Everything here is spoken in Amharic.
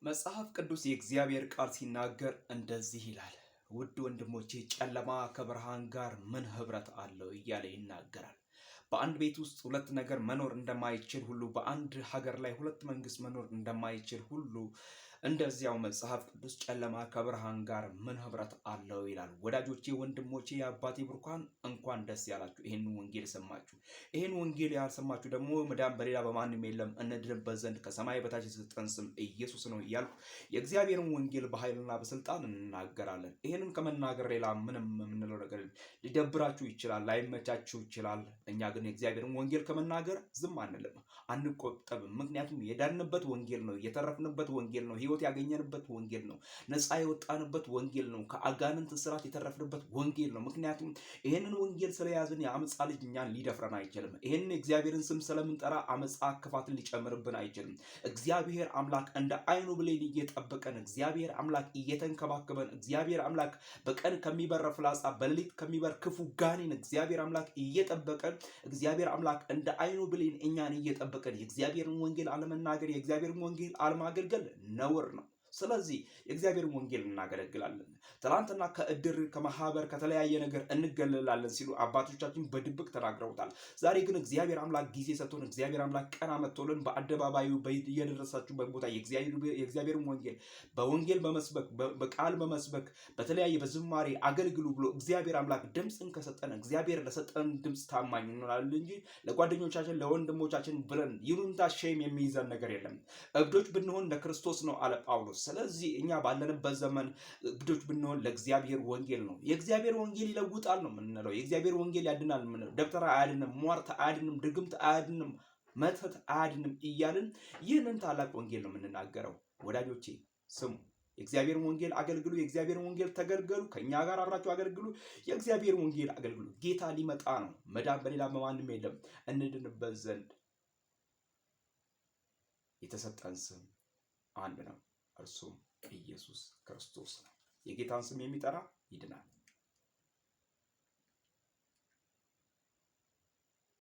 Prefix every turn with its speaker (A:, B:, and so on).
A: መጽሐፍ ቅዱስ የእግዚአብሔር ቃል ሲናገር እንደዚህ ይላል። ውድ ወንድሞቼ ጨለማ ከብርሃን ጋር ምን ህብረት አለው እያለ ይናገራል። በአንድ ቤት ውስጥ ሁለት ነገር መኖር እንደማይችል ሁሉ በአንድ ሀገር ላይ ሁለት መንግስት መኖር እንደማይችል ሁሉ እንደዚያው መጽሐፍ ቅዱስ ጨለማ ከብርሃን ጋር ምን ህብረት አለው ይላል። ወዳጆቼ፣ ወንድሞቼ፣ የአባቴ ብሩካን እንኳን ደስ ያላችሁ ይህንን ወንጌል ሰማችሁ። ይህን ወንጌል ያልሰማችሁ ደግሞ መዳን በሌላ በማንም የለም እንድንበት ዘንድ ከሰማይ በታች የተሰጠን ስም ኢየሱስ ነው እያልኩ የእግዚአብሔርን ወንጌል በኃይልና በስልጣን እንናገራለን። ይህንን ከመናገር ሌላ ምንም የምንለው ነገር ሊደብራችሁ ይችላል፣ ላይመቻችሁ ይችላል። እኛ ግን የእግዚአብሔርን ወንጌል ከመናገር ዝም አንልም፣ አንቆጠብም። ምክንያቱም የዳንበት ወንጌል ነው፣ የተረፍንበት ወንጌል ነው፣ ህይወት ያገኘንበት ወንጌል ነው፣ ነፃ የወጣንበት ወንጌል ነው፣ ከአጋንንት ስራት የተረፍንበት ወንጌል ነው። ምክንያቱም ይህንን ወንጌል ስለያዝን የአመፃ ልጅ እኛን ሊደፍረን አይችልም። ይህንን የእግዚአብሔርን ስም ስለምንጠራ አመፃ ክፋትን ሊጨምርብን አይችልም። እግዚአብሔር አምላክ እንደ አይኑ ብሌን እየጠበቀን፣ እግዚአብሔር አምላክ እየተንከባከበን፣ እግዚአብሔር አምላክ በቀን ከሚበር ፍላጻ በሌሊት ከሚበር ክፉ ጋኔን እግዚአብሔር አምላክ እየጠበቀን፣ እግዚአብሔር አምላክ እንደ አይኑ ብሌን እኛን እየጠበቀን የእግዚአብሔርን ወንጌል አለመናገር፣ የእግዚአብሔርን ወንጌል አለማገልገል ነውር ነው። ስለዚህ የእግዚአብሔርን ወንጌል እናገለግላለን። ትናንትና ከእድር ከማህበር ከተለያየ ነገር እንገለላለን ሲሉ አባቶቻችን በድብቅ ተናግረውታል። ዛሬ ግን እግዚአብሔር አምላክ ጊዜ ሰጥቶን እግዚአብሔር አምላክ ቀን አመጥቶልን በአደባባዩ እየደረሳችሁበት ቦታ የእግዚአብሔርን ወንጌል በወንጌል በመስበክ በቃል በመስበክ በተለያየ በዝማሬ አገልግሉ ብሎ እግዚአብሔር አምላክ ድምፅን ከሰጠን እግዚአብሔር ለሰጠን ድምፅ ታማኝ እንሆናለን እንጂ ለጓደኞቻችን ለወንድሞቻችን ብለን ይሉንታ ሼም የሚይዘን ነገር የለም። እብዶች ብንሆን ለክርስቶስ ነው አለ ጳውሎስ። ስለዚህ እኛ ባለንበት ዘመን እብዶች ብንሆን ለእግዚአብሔር ወንጌል ነው። የእግዚአብሔር ወንጌል ይለውጣል ነው የምንለው። የእግዚአብሔር ወንጌል ያድናል የምንለው። ደብተራ አያድንም፣ ሟርት አያድንም፣ ድግምት አያድንም፣ መተት አያድንም እያልን ይህንን ታላቅ ወንጌል ነው የምንናገረው። ወዳጆቼ ስሙ፣ የእግዚአብሔር ወንጌል አገልግሉ፣ የእግዚአብሔር ወንጌል ተገልገሉ፣ ከኛ ጋር አብራችሁ አገልግሉ፣ የእግዚአብሔር ወንጌል አገልግሉ። ጌታ ሊመጣ ነው። መዳን በሌላ በማንም የለም። እንድንበት ዘንድ የተሰጠን ስም አንድ ነው፣ እርሱም ኢየሱስ ክርስቶስ ነው። የጌታን ስም የሚጠራ ይድናል።